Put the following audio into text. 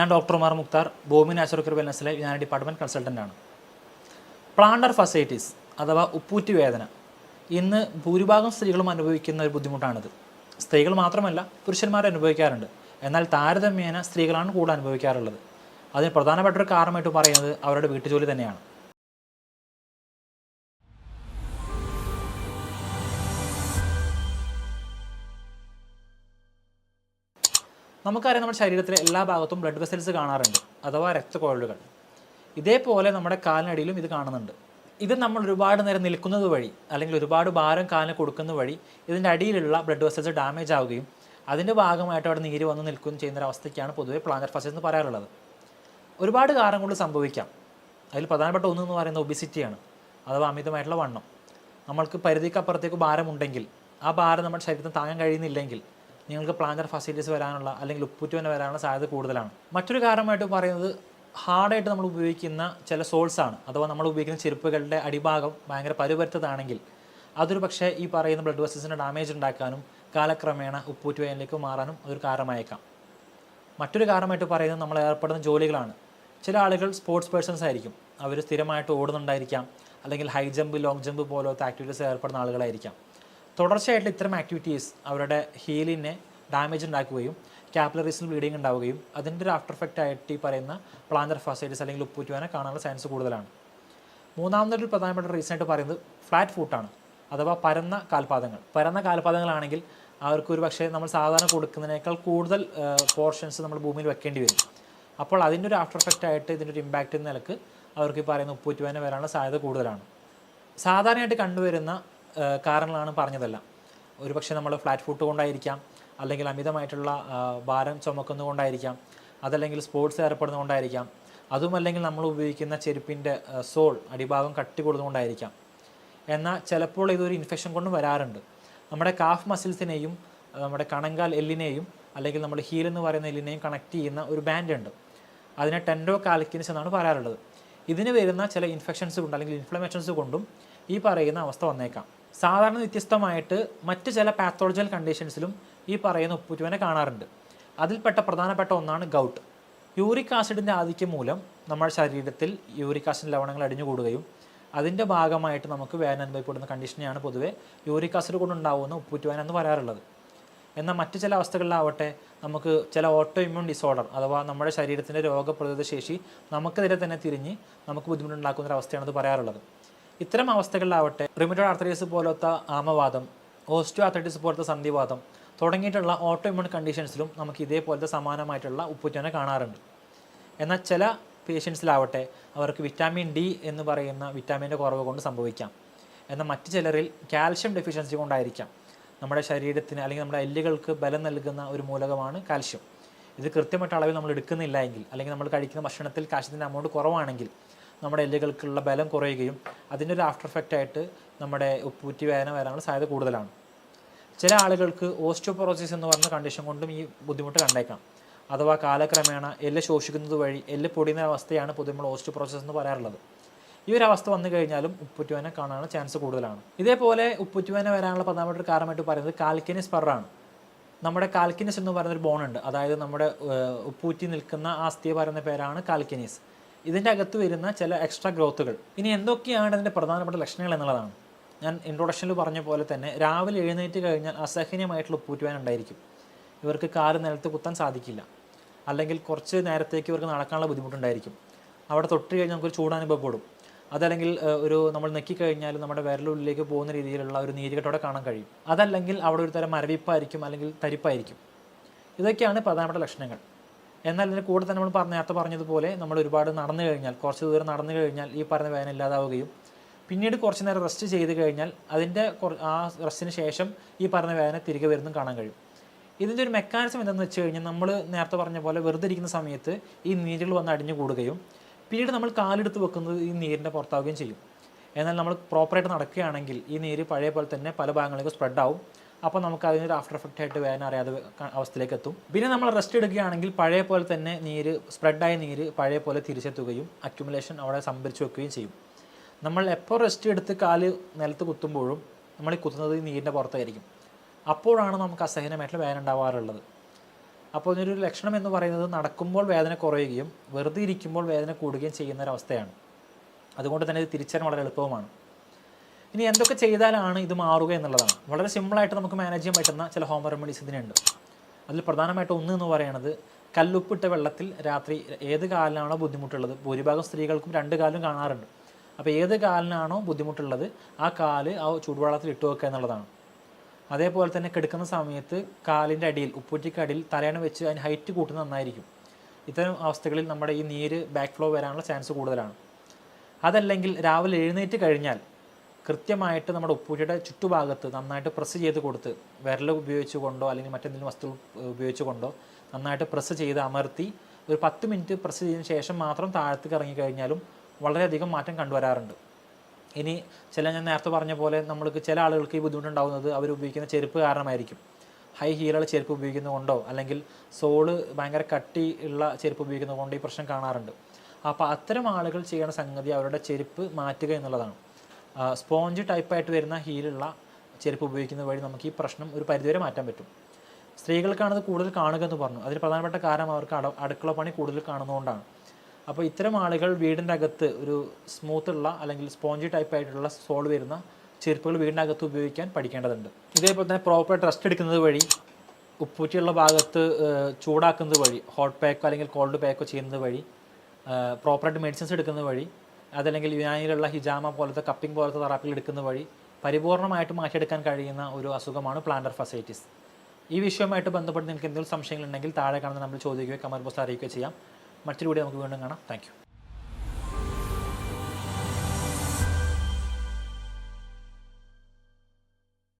ഞാൻ ഡോക്ടർ ഉമാർ മുക്താർ, ഭൂമി നാച്ചുറൽ വെൽനസ്സിലെ ഞാൻ ഡിപ്പാർട്ട്മെൻറ്റ് കൺസൾട്ടൻ്റാണ്. പ്ലാന്റർ ഫസൈറ്റിസ് അഥവാ ഉപ്പൂറ്റി വേദന ഇന്ന് ഭൂരിഭാഗം സ്ത്രീകളും അനുഭവിക്കുന്ന ഒരു ബുദ്ധിമുട്ടാണിത്. സ്ത്രീകൾ മാത്രമല്ല പുരുഷന്മാർ അനുഭവിക്കാറുണ്ട്. എന്നാൽ താരതമ്യേന സ്ത്രീകളാണ് കൂടുതൽ അനുഭവിക്കാറുള്ളത്. അതിന് പ്രധാനപ്പെട്ട ഒരു കാരണമായിട്ട് പറയുന്നത് അവരുടെ വീട്ടുജോലി തന്നെയാണ്. നമുക്കറിയാം, നമ്മുടെ ശരീരത്തിലെ എല്ലാ ഭാഗത്തും ബ്ലഡ് വെസൽസ് കാണാറുണ്ട്, അഥവാ രക്തക്കുഴലുകൾ. ഇതേപോലെ നമ്മുടെ കാലിനടിയിലും ഇത് കാണുന്നുണ്ട്. ഇത് നമ്മൾ ഒരുപാട് നേരം നിൽക്കുന്നത് വഴി അല്ലെങ്കിൽ ഒരുപാട് ഭാരം കാലിന് കൊടുക്കുന്ന വഴി ഇതിൻ്റെ അടിയിലുള്ള ബ്ലഡ് വെസൽസ് ഡാമേജ് ആവുകയും അതിൻ്റെ ഭാഗമായിട്ട് അവിടെ നീര് വന്ന് നിൽക്കുകയും ചെയ്യുന്നൊരവസ്ഥയ്ക്കാണ് പൊതുവെ പ്ലാന്റർ ഫസൈറ്റിസ് എന്ന് പറയാറുള്ളത്. ഒരുപാട് കാരണം കൊണ്ട് സംഭവിക്കാം. അതിൽ പ്രധാനപ്പെട്ട ഒന്നെന്ന് പറയുന്നത് ഒബിസിറ്റിയാണ്, അഥവാ അമിതമായിട്ടുള്ള വണ്ണം. നമ്മൾക്ക് പരിധിക്കപ്പുറത്തേക്ക് ഭാരമുണ്ടെങ്കിൽ ആ ഭാരം നമ്മുടെ ശരീരത്തിന് താങ്ങാൻ കഴിയുന്നില്ലെങ്കിൽ നിങ്ങൾക്ക് പ്ലാന്റർ ഫസൈറ്റിസ് വരാനുള്ള അല്ലെങ്കിൽ ഉപ്പൂറ്റി വേദന വരാനുള്ള സാധ്യത കൂടുതലാണ്. മറ്റൊരു കാരണമായിട്ട് പറയുന്നത് ഹാർഡായിട്ട് നമ്മൾ ഉപയോഗിക്കുന്ന ചില സോൾസാണ്, അഥവാ നമ്മൾ ഉപയോഗിക്കുന്ന ചെരുപ്പുകളുടെ അടിഭാഗം ഭയങ്കര പരുപരുത്തതാണെങ്കിൽ അതൊരു പക്ഷേ ഈ പറയുന്ന ബ്ലഡ് വെസൽസിന് ഡാമേജ് ഉണ്ടാക്കാനും കാലക്രമേണ ഉപ്പൂറ്റി വേദനയിലേക്ക് മാറാനും അതൊരു കാരണമായേക്കാം. മറ്റൊരു കാരണമായിട്ട് പറയുന്നത് നമ്മൾ ഏർപ്പെടുന്ന ജോലികളാണ്. ചില ആളുകൾ സ്പോർട്സ് പേഴ്സൺസ് ആയിരിക്കും, അവർ സ്ഥിരമായിട്ട് ഓടുന്നുണ്ടായിരിക്കാം, അല്ലെങ്കിൽ ഹൈ ജമ്പ്, ലോങ് ജമ്പ് പോലത്തെ ആക്ടിവിറ്റീസ് ഏർപ്പെടുന്ന ആളുകളായിരിക്കാം. തുടർച്ചയായിട്ട് ഇത്തരം ആക്ടിവിറ്റീസ് അവരുടെ ഹീലിനെ ഡാമേജ് ഉണ്ടാക്കുകയും കാപ്പിലറീസിൽ ബ്ലീഡിങ് ഉണ്ടാവുകയും അതിൻ്റെ ഒരു ആഫ്റ്റർ എഫക്റ്റ് ആയിട്ട് ഈ പറയുന്ന പ്ലാന്റർ ഫസൈറ്റിസ് അല്ലെങ്കിൽ ഉപ്പൂറ്റി വേദന കാണാനുള്ള ചാൻസ് കൂടുതലാണ്. മൂന്നാമതൊരു പ്രധാനപ്പെട്ട റീസൺ ആയിട്ട് പറയുന്നത് ഫ്ലാറ്റ് ഫൂട്ടാണ്, അഥവാ പരന്ന കാൽപാദങ്ങൾ. പരന്ന കാൽപാദങ്ങളാണെങ്കിൽ അവർക്ക് ഒരു പക്ഷേ നമ്മൾ സാധാരണ കൊടുക്കുന്നതിനേക്കാൾ കൂടുതൽ പോർഷൻസ് നമ്മൾ ഭൂമിയിൽ വെക്കേണ്ടി വരും. അപ്പോൾ അതിൻ്റെ ഒരു ആഫ്റ്റർ എഫക്റ്റ് ആയിട്ട് ഇതിൻ്റെ ഒരു ഇമ്പാക്റ്റ് എന്ന നിലക്ക് അവർക്ക് ഈ പറയുന്ന ഉപ്പൂറ്റി വേദന വരാനുള്ള സാധ്യത കൂടുതലാണ്. സാധാരണയായിട്ട് കണ്ടുവരുന്ന കാരണങ്ങളാണ് പറഞ്ഞതല്ല. ഒരു പക്ഷേ നമ്മൾ ഫ്ലാറ്റ് ഫുട്ട് കൊണ്ടായിരിക്കാം, അല്ലെങ്കിൽ അമിതമായിട്ടുള്ള ഭാരം ചുമക്കുന്നതുകൊണ്ടായിരിക്കാം, അതല്ലെങ്കിൽ സ്പോർട്സ് ഏർപ്പെടുന്നതുകൊണ്ടായിരിക്കാം, അതുമല്ലെങ്കിൽ നമ്മൾ ഉപയോഗിക്കുന്ന ചെരുപ്പിൻ്റെ സോൾ അടിഭാഗം കട്ടി കൊടുത്തുകൊണ്ടായിരിക്കാം. എന്നാൽ ചിലപ്പോൾ ഇതൊരു ഇൻഫെക്ഷൻ കൊണ്ട് വരാറുണ്ട്. നമ്മുടെ കാഫ് മസിൽസിനെയും നമ്മുടെ കണങ്കാൽ എല്ലിനെയും അല്ലെങ്കിൽ നമ്മുടെ ഹീൽ എന്ന് പറയുന്ന എല്ലിനെയും കണക്ട് ചെയ്യുന്ന ഒരു ബാൻഡ് ഉണ്ട്. അതിനെ ടെൻഡോ കാൽക്കിനിസ് എന്നാണ് പറയാറുള്ളത്. ഇതിന് വരുന്ന ചില ഇൻഫെക്ഷൻസ് കൊണ്ട് അല്ലെങ്കിൽ ഇൻഫ്ലമേഷൻസ് കൊണ്ടും ഈ പറയുന്ന അവസ്ഥ വന്നേക്കാം. സാധാരണ വ്യത്യസ്തമായിട്ട് മറ്റ് ചില പാത്തോളജിക്കൽ കണ്ടീഷൻസിലും ഈ പറയുന്ന ഉപ്പൂറ്റി വേദന കാണാറുണ്ട്. അതിൽപ്പെട്ട പ്രധാനപ്പെട്ട ഒന്നാണ് ഗൗട്ട്. യൂറിക് ആസിഡിൻ്റെ ആധിക്യം മൂലം നമ്മുടെ ശരീരത്തിൽ യൂറിക് ആസിഡ് ലവണങ്ങൾ അടിഞ്ഞുകൂടുകയും അതിൻ്റെ ഭാഗമായിട്ട് നമുക്ക് വേദന അനുഭവപ്പെടുന്ന കണ്ടീഷനെയാണ് പൊതുവെ യൂറിക് ആസിഡ് കൊണ്ടുണ്ടാവുന്ന ഉപ്പൂറ്റി വേദന എന്ന് പറയാറുള്ളത്. എന്നാൽ മറ്റ് ചില അവസ്ഥകളിലാവട്ടെ നമുക്ക് ചില ഓട്ടോ ഇമ്മ്യൂൺ ഡിസോർഡർ, അഥവാ നമ്മുടെ ശരീരത്തിൻ്റെ രോഗപ്രതിരോധ ശേഷി നമുക്കെതിരെ തന്നെ തിരിഞ്ഞ് നമുക്ക് ബുദ്ധിമുട്ടുണ്ടാക്കുന്ന ഒരു അവസ്ഥയാണത് പറയാറുള്ളത്. ഇത്തരം അവസ്ഥകളിലാവട്ടെ റിമറ്റോയ്ഡ് ആർത്രൈറ്റിസ് പോലത്തെ ആമവാദം, ഓസ്റ്റിയോ ആർത്രൈറ്റിസ് പോലത്തെ സന്ധിവാദം തുടങ്ങിയിട്ടുള്ള ഓട്ടോ ഇമ്മ്യൂൺ കണ്ടീഷൻസിലും നമുക്ക് ഇതേപോലത്തെ സമാനമായിട്ടുള്ള ഉപ്പൂറ്റി വേദന കാണാറുണ്ട്. എന്നാൽ ചില പേഷ്യൻസിലാവട്ടെ അവർക്ക് വിറ്റാമിൻ ഡി എന്ന് പറയുന്ന വിറ്റാമിൻ്റെ കുറവ് കൊണ്ട് സംഭവിക്കാം. എന്നാൽ മറ്റ് ചിലരിൽ കാൽഷ്യം ഡെഫിഷ്യൻസി കൊണ്ടായിരിക്കാം. നമ്മുടെ ശരീരത്തിന് അല്ലെങ്കിൽ നമ്മുടെ എല്ലുകൾക്ക് ബലം നൽകുന്ന ഒരു മൂലകമാണ് കാൽഷ്യം. ഇത് കൃത്യമായിട്ട് അളവിൽ നമ്മൾ എടുക്കുന്നില്ല എങ്കിൽ, അല്ലെങ്കിൽ നമ്മൾ കഴിക്കുന്ന ഭക്ഷണത്തിൽ കാൽഷ്യത്തിൻ്റെ അമൗണ്ട് കുറവാണെങ്കിൽ നമ്മുടെ എല്ലുകൾക്കുള്ള ബലം കുറയുകയും അതിൻ്റെ ഒരു ആഫ്റ്റർ എഫക്റ്റ് ആയിട്ട് നമ്മുടെ ഉപ്പൂറ്റി വേദന വരാനുള്ള സാധ്യത കൂടുതലാണ്. ചില ആളുകൾക്ക് ഓസ്റ്റിയോപൊറോസിസ് എന്ന് പറയുന്ന കണ്ടീഷൻ കൊണ്ടും ഈ ബുദ്ധിമുട്ട് കണ്ടേക്കാം. അഥവാ കാലക്രമേണ എല്ല് ശോഷിക്കുന്നത് വഴി എല്ല് പൊടിയുന്ന അവസ്ഥയാണ് പൊതുവെ നമ്മൾ ഓസ്റ്റിയോപൊറോസിസ് എന്ന് പറയാറുള്ളത്. ഈ ഒരു അവസ്ഥ വന്നു കഴിഞ്ഞാലും ഉപ്പൂറ്റി വേദന കാണാനുള്ള ചാൻസ് കൂടുതലാണ്. ഇതേപോലെ ഉപ്പൂറ്റി വേദന വരാനുള്ള പ്രധാനപ്പെട്ട ഒരു കാരണമായിട്ട് പറയുന്നത് കാൽക്കിനിസ് സ്പറാണ്. നമ്മുടെ കാൽക്കിനിസ് എന്ന് പറയുന്നൊരു ബോണുണ്ട്, അതായത് നമ്മുടെ ഉപ്പൂറ്റി നിൽക്കുന്ന ആ അസ്ഥിയെ പറയുന്ന പേരാണ് കാൽക്കിനിസ്. ഇതിൻ്റെ അകത്ത് വരുന്ന ചില എക്സ്ട്രാ ഗ്രോത്തുകൾ. ഇനി എന്തൊക്കെയാണ് അതിൻ്റെ പ്രധാനപ്പെട്ട ലക്ഷണങ്ങൾ എന്നുള്ളതാണ്. ഞാൻ ഇൻട്രൊഡക്ഷനിൽ പറഞ്ഞ പോലെ തന്നെ രാവിലെ എഴുന്നേറ്റ് കഴിഞ്ഞാൽ അസഹനീയമായിട്ടുള്ള ഉപ്പൂറ്റി വേദന ഉണ്ടായിരിക്കും. ഇവർക്ക് കാല് നിലത്ത് കുത്താൻ സാധിക്കില്ല, അല്ലെങ്കിൽ കുറച്ച് നേരത്തേക്ക് ഇവർക്ക് നടക്കാനുള്ള ബുദ്ധിമുട്ടുണ്ടായിരിക്കും. അവിടെ തൊട്ട് കഴിഞ്ഞാൽ നമുക്കൊരു ചൂടനുഭവപ്പെടും. അതല്ലെങ്കിൽ നമ്മൾ നെക്കിക്കഴിഞ്ഞാൽ നമ്മുടെ വിരലുള്ളിലേക്ക് പോകുന്ന രീതിയിലുള്ള ഒരു നീരുകെട്ടോടെ കാണാൻ കഴിയും. അതല്ലെങ്കിൽ അവിടെ ഒരു തരം മരവിപ്പായിരിക്കും, അല്ലെങ്കിൽ തരിപ്പായിരിക്കും. ഇതൊക്കെയാണ് പ്രധാനപ്പെട്ട ലക്ഷണങ്ങൾ. എന്നാൽ ഇതിന് കൂടെ തന്നെ നമ്മൾ നേരത്തെ പറഞ്ഞതുപോലെ നമ്മൾ ഒരുപാട് നടന്നു കഴിഞ്ഞാൽ, കുറച്ച് ദൂരം നടന്നു കഴിഞ്ഞാൽ ഈ പറഞ്ഞ വേദന ഇല്ലാതാവുകയും പിന്നീട് കുറച്ച് നേരം റെസ്റ്റ് ചെയ്ത് കഴിഞ്ഞാൽ അതിൻ്റെ ആ റെസ്റ്റിന് ശേഷം ഈ പറഞ്ഞ വേദന തിരികെ വരുന്നതും കാണാൻ കഴിയും. ഇതിൻ്റെ ഒരു മെക്കാനിസം എന്താണെന്ന് വെച്ച് കഴിഞ്ഞാൽ നമ്മൾ നേരത്തെ പറഞ്ഞ പോലെ വെറുതെ ഇരിക്കുന്ന സമയത്ത് ഈ നീരുകൾ വന്ന് അടിഞ്ഞു കൂടുകയും പിന്നീട് നമ്മൾ കാലെടുത്ത് വെക്കുന്നത് ഈ നീരിൻ്റെ പുറത്താവുകയും ചെയ്യും. എന്നാൽ നമ്മൾ പ്രോപ്പറായിട്ട് നടക്കുകയാണെങ്കിൽ ഈ നീര് പഴയ പോലെ തന്നെ പല ഭാഗങ്ങളിലേക്ക് സ്പ്രെഡ് ആവും. അപ്പോൾ നമുക്ക് അതിനൊരു ആഫ്റ്റർ എഫക്റ്റ് ആയിട്ട് വേദന അറിയാതെ അവസ്ഥയിലേക്ക് എത്തും. പിന്നെ നമ്മൾ റെസ്റ്റ് എടുക്കുകയാണെങ്കിൽ പഴയ പോലെ തന്നെ സ്പ്രെഡായ നീര് പഴയ പോലെ തിരിച്ചെത്തുകയും അക്യുമുലേഷൻ അവിടെ സംഭരിച്ചു വെക്കുകയും ചെയ്യും. നമ്മൾ എപ്പോൾ റെസ്റ്റ് എടുത്ത് കാല് നിലത്ത് കുത്തുമ്പോഴും നമ്മൾ ഈ കുത്തുന്നത് ഈ നീരിൻ്റെ പുറത്തായിരിക്കും. അപ്പോഴാണ് നമുക്ക് അസഹനമായിട്ടുള്ള വേദന ഉണ്ടാവാറുള്ളത്. അപ്പോൾ ഇതിനൊരു ലക്ഷണം എന്ന് പറയുന്നത് നടക്കുമ്പോൾ വേദന കുറയുകയും വെറുതെ ഇരിക്കുമ്പോൾ വേദന കൂടുകയും ചെയ്യുന്ന ഒരവസ്ഥയാണ്. അതുകൊണ്ട് തന്നെ ഇത് തിരിച്ചറിയാൻ വളരെ എളുപ്പവുമാണ്. ഇനി എന്തൊക്കെ ചെയ്താലാണ് ഇത് മാറുക എന്നുള്ളതാണ്. വളരെ സിമ്പിളായിട്ട് നമുക്ക് മാനേജ് ചെയ്യാൻ പറ്റുന്ന ചില ഹോം റെമഡീസ് ഇതിനുണ്ട്. അതിൽ പ്രധാനമായിട്ട് ഒന്ന് എന്ന് പറയുന്നത് കല്ലുപ്പിട്ട വെള്ളത്തിൽ രാത്രി ഏത് കാലിനാണോ ബുദ്ധിമുട്ടുള്ളത്, ഭൂരിഭാഗം സ്ത്രീകൾക്കും 2 കാലും കാണാറുണ്ട്. അപ്പോൾ ഏത് കാലിനാണോ ബുദ്ധിമുട്ടുള്ളത് ആ കാല് ആ ചൂടുവെള്ളത്തിൽ ഇട്ട് വെക്കുക എന്നുള്ളതാണ്. അതേപോലെ തന്നെ കിടക്കുന്ന സമയത്ത് കാലിൻ്റെ അടിയിൽ ഉപ്പൂറ്റിക്കടിയിൽ തലയണ വെച്ച് അതിന് ഹൈറ്റ് കൂട്ടുന്നത് നന്നായിരിക്കും. ഇത്തരം അവസ്ഥകളിൽ നമ്മുടെ ഈ നീര് ബാക്ക് ഫ്ലോ വരാനുള്ള ചാൻസ് കൂടുതലാണ്. അതല്ലെങ്കിൽ രാവിലെ എഴുന്നേറ്റ് കഴിഞ്ഞാൽ കൃത്യമായിട്ട് നമ്മുടെ ഉപ്പൂറ്റിയുടെ ചുറ്റുഭാഗത്ത് നന്നായിട്ട് പ്രസ് ചെയ്ത് കൊടുത്ത് വിരൽ ഉപയോഗിച്ച് കൊണ്ടോ അല്ലെങ്കിൽ മറ്റെന്തെങ്കിലും വസ്തു ഉപയോഗിച്ച് കൊണ്ടോ നന്നായിട്ട് പ്രസ് ചെയ്ത് അമർത്തി ഒരു 10 മിനിറ്റ് പ്രസ് ചെയ്തതിന് ശേഷം മാത്രം താഴത്തേക്ക് ഇറങ്ങിക്കഴിഞ്ഞാലും വളരെയധികം മാറ്റം കണ്ടുവരാറുണ്ട്. ഇനി ഞാൻ നേരത്തെ പറഞ്ഞ പോലെ നമ്മൾക്ക് ചില ആളുകൾക്ക് ഈ ബുദ്ധിമുട്ടുണ്ടാകുന്നത് അവർ ഉപയോഗിക്കുന്ന ചെരുപ്പ് കാരണമായിരിക്കും. ഹൈ ഹീലുള്ള ചെരുപ്പ് ഉപയോഗിക്കുന്നതുകൊണ്ടോ അല്ലെങ്കിൽ സോള് ഭയങ്കര കട്ടി ഉള്ള ചെരുപ്പ് ഉപയോഗിക്കുന്നത് കൊണ്ടോ ഈ പ്രശ്നം കാണാറുണ്ട്. അപ്പോൾ അത്തരം ആളുകൾ ചെയ്യുന്ന സംഗതി അവരുടെ ചെരുപ്പ് മാറ്റുക എന്നുള്ളതാണ്. സ്പോഞ്ച് ടൈപ്പായിട്ട് വരുന്ന ഹീലുള്ള ചെരുപ്പ് ഉപയോഗിക്കുന്നത് വഴി നമുക്ക് ഈ പ്രശ്നം ഒരു പരിധിവരെ മാറ്റാൻ പറ്റും. സ്ത്രീകൾക്കാണത് കൂടുതൽ കാണുക എന്ന് പറഞ്ഞു. അതിന് പ്രധാനപ്പെട്ട കാരണം അവർക്ക് അടുക്കള പണി കൂടുതൽ കാണുന്നതുകൊണ്ടാണ്. അപ്പോൾ ഇത്തരം ആളുകൾ വീടിൻ്റെ അകത്ത് ഒരു സ്മൂത്തുള്ള അല്ലെങ്കിൽ സ്പോഞ്ചി ടൈപ്പായിട്ടുള്ള സോൾ വരുന്ന ചെരുപ്പുകൾ വീടിൻ്റെ അകത്ത് ഉപയോഗിക്കാൻ പഠിക്കേണ്ടതുണ്ട്. ഇതേപോലെ തന്നെ പ്രോപ്പറായിട്ട് റെസ്റ്റ് എടുക്കുന്നത് വഴി, ഉപ്പൂറ്റിയുള്ള ഭാഗത്ത് ചൂടാക്കുന്നത് വഴി, ഹോട്ട് പാക്കോ അല്ലെങ്കിൽ കോൾഡ് പാക്കോ ചെയ്യുന്നത് വഴി, പ്രോപ്പറായിട്ട് മെഡിസിൻസ് എടുക്കുന്നത് വഴി, അതല്ലെങ്കിൽ യുനാനിയിലുള്ള ഹിജാമ പോലത്തെ കപ്പിംഗ് പോലത്തെ തെറാപ്പികൾ എടുക്കുന്ന വഴി പരിപൂർണമായിട്ട് മാറ്റിയെടുക്കാൻ കഴിയുന്ന ഒരു അസുഖമാണ് പ്ലാന്റർ ഫസൈറ്റിസ്. ഈ വിഷയവുമായിട്ട് ബന്ധപ്പെട്ട് നിങ്ങൾക്ക് എന്തെങ്കിലും സംശയങ്ങളുണ്ടെങ്കിൽ താഴെ കാണുന്ന നമ്മൾ ചോദിക്കുകയോ കമന്റ് ബോക്സിൽ അറിയിക്കുകയോ ചെയ്യാം. മറ്റൊരു വീഡിയോ നമുക്ക് വീണ്ടും കാണാം. Thank you.